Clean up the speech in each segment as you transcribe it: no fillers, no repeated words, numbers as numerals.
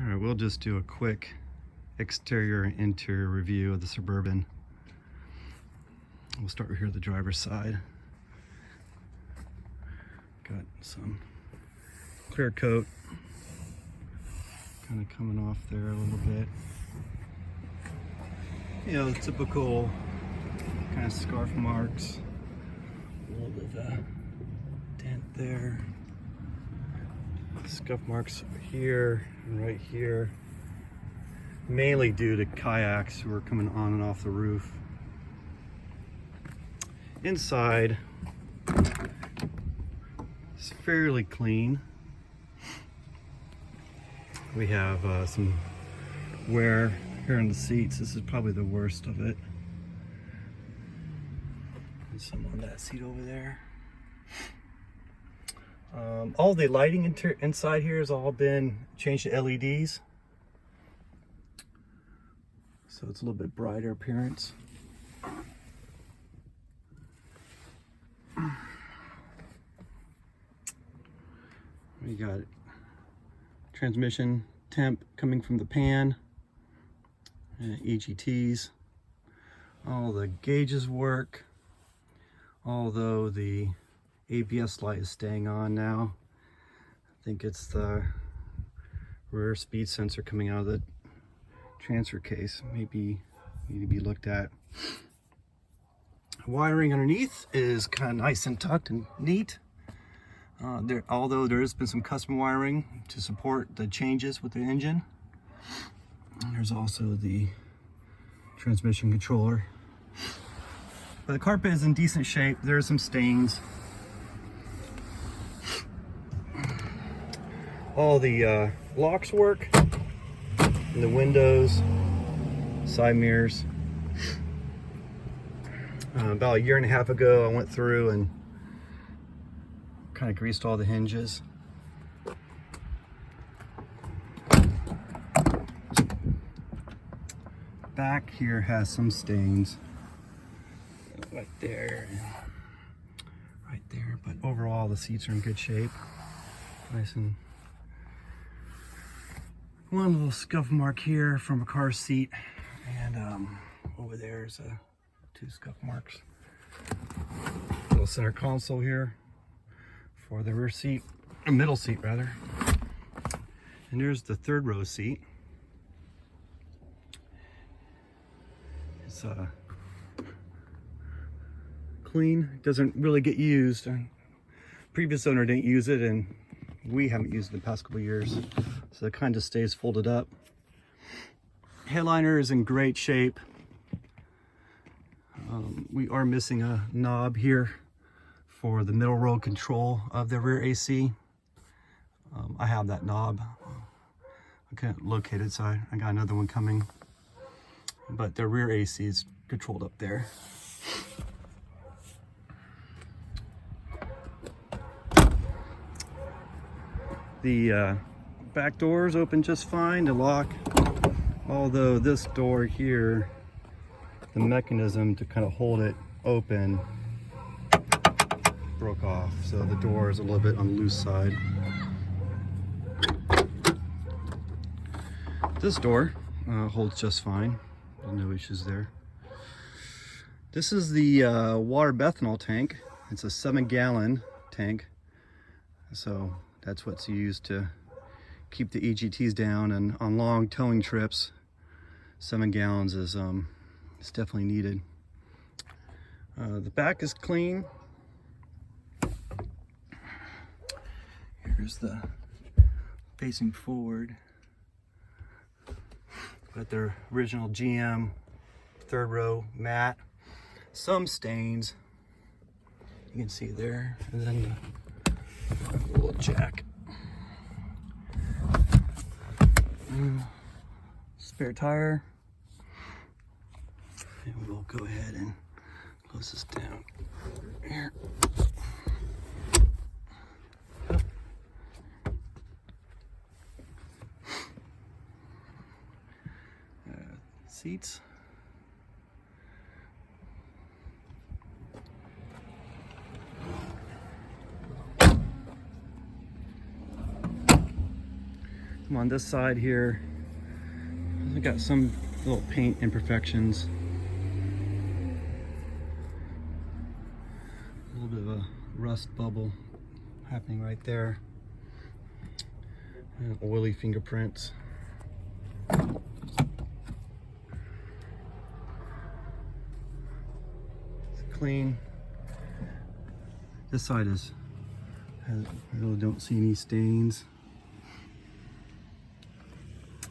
All right, we'll just do a quick exterior and interior review of the Suburban. We'll start here at the driver's side. Got some clear coat kind of coming off there a little bit. You know, typical kind of scarf marks. A little bit of a dent there. Scuff marks here and right here. Mainly due to kayaks who are coming on and off the roof. Inside, it's fairly clean. We have some wear here on the seats. This is probably the worst of it. And some on that seat over there. All the lighting inside here has all been changed to LEDs. So it's a little bit brighter appearance. We got transmission temp coming from the pan, EGTs. All the gauges work, although the ABS light is staying on now. I think it's the rear speed sensor coming out of the transfer case. Maybe need to be looked at. Wiring underneath is kind of nice and tucked and neat. Although there has been some custom wiring to support the changes with the engine. And there's also the transmission controller. But the carpet is in decent shape. There are some stains. All the locks work, and the windows, side mirrors. About a year and a half ago, I went through and kind of greased all the hinges. Back here has some stains, right there, and right there. But overall, the seats are in good shape. Nice and one little scuff mark here from a car seat, and over there is two scuff marks. Little center console here for the rear seat, or middle seat rather. And there's the third row seat. It's clean, doesn't really get used. Previous owner didn't use it, and we haven't used it in the past couple years. So it kind of stays folded up. Headliner is in great shape. We are missing a knob here for the middle row control of the rear AC. I have that knob. I couldn't locate it, so I got another one coming. But the rear AC is controlled up there. The back doors open just fine to lock, although this door here, the mechanism to kind of hold it open broke off, so the door is a little bit on the loose side. This door holds just fine, no issues there. This is the water methanol tank. It's a 7-gallon tank, so that's what's used to keep the EGTs down, and on long towing trips, 7 gallons is it's definitely needed. The back is clean. Here's the facing forward. Got their original GM third row mat. Some stains you can see there, and then a little jack. Spare tire. And we'll go ahead and close this down here. Seats. Come on this side here. I got some little paint imperfections. A little bit of a rust bubble happening right there. And oily fingerprints. It's clean. This side I really don't see any stains.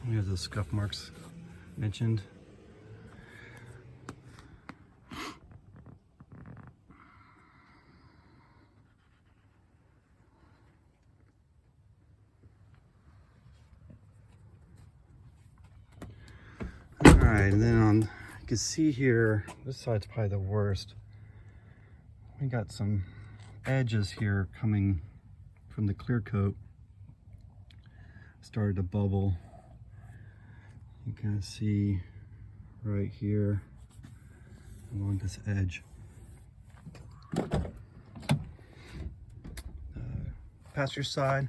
We have those scuff marks mentioned. All right, and then you can see here, this side's probably the worst. We got some edges here coming from the clear coat. Started to bubble. You can see right here along this edge. Passenger side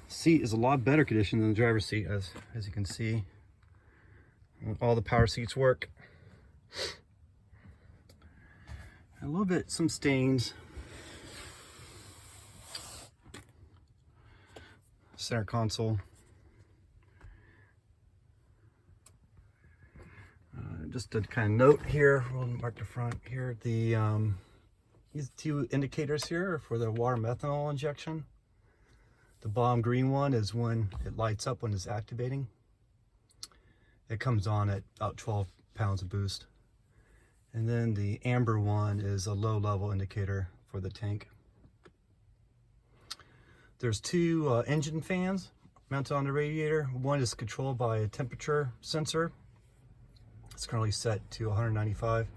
seat is a lot better condition than the driver's seat, as you can see. All the power seats work. A little bit, some stains. Center console. Just a kind of note here, we'll mark the front here. These two indicators here are for the water methanol injection. The bottom green one is when it lights up when it's activating. It comes on at about 12 pounds of boost. And then the amber one is a low level indicator for the tank. There's two engine fans mounted on the radiator. One is controlled by a temperature sensor. It's currently set to 195.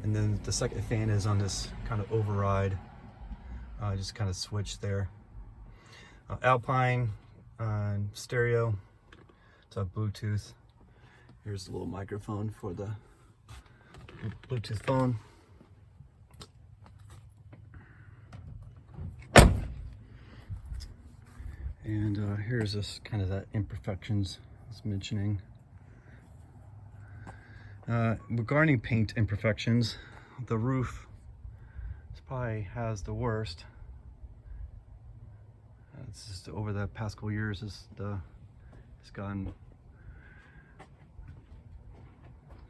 And then the second fan is on this kind of override, just kind of switch there. Alpine stereo, it's a Bluetooth. Here's the little microphone for the Bluetooth phone. And here's this kind of that imperfections I was mentioning. Regarding paint imperfections, the roof probably has the worst. It's just over the past couple years, it's gotten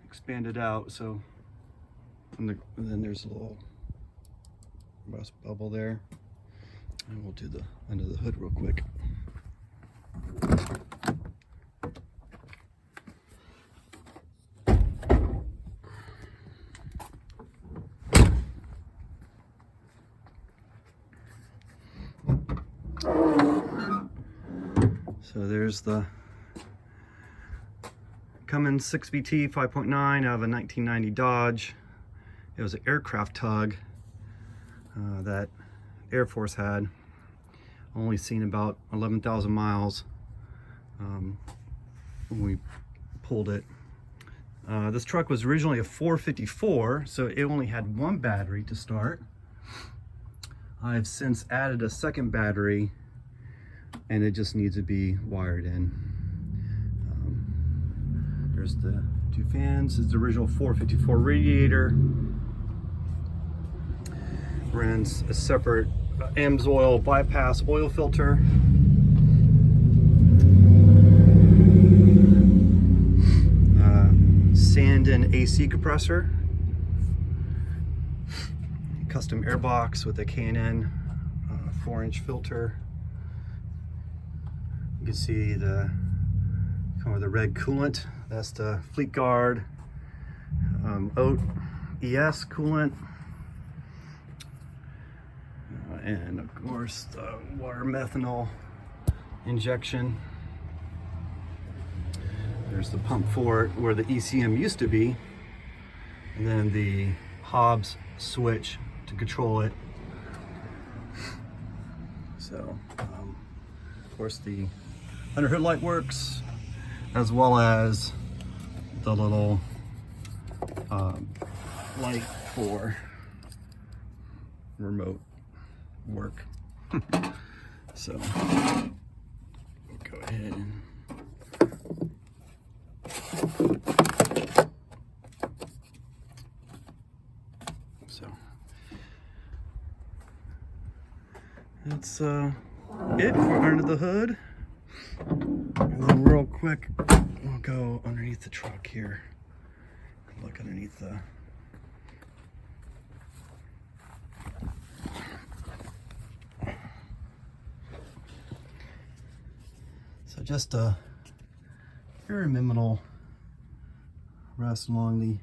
expanded out. So, and then there's a little rust bubble there. And we'll do the under the hood real quick. So there's the Cummins 6BT 5.9 out of a 1990 Dodge. It was an aircraft tug that Air-Force had. Only seen about 11,000 miles when we pulled it. This truck was originally a 454, so it only had one battery to start. I've since added a second battery, and it just needs to be wired in. There's the two fans. It's the original 454 radiator. Runs a separate AMSOIL bypass oil filter. Sandin AC compressor. Custom airbox with a K&N 4-inch filter. You can see the red coolant. That's the Fleet Guard OAT ES coolant. And of course the water methanol injection. There's the pump for it where the ECM used to be, and then the Hobbs switch to control it. So of course the under hood light works, as well as the little light for remote work. So we'll go ahead and so that's it for under the hood. And then real quick, we'll go underneath the truck here. Look underneath the so just a very minimal rust along the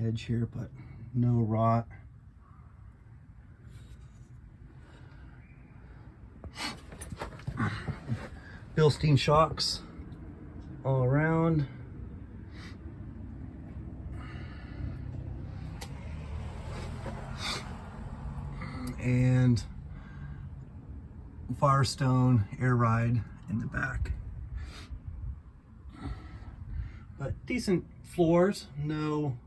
edge here, but no rot. Bilstein shocks all around. And Firestone air ride in the back. But decent floors, no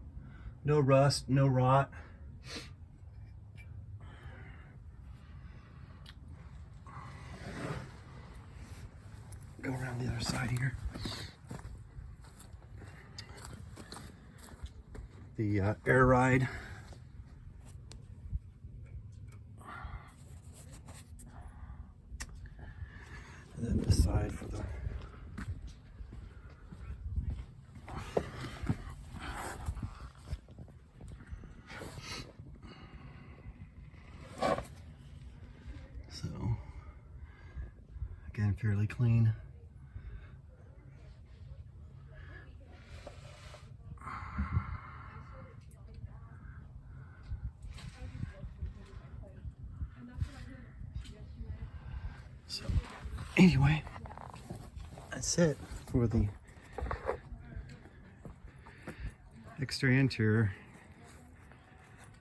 rust, no rot. Go around the other side here. The air ride. And then the side for the so again, fairly clean. So anyway, that's it for the exterior interior,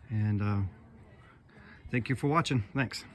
and thank you for watching. Thanks.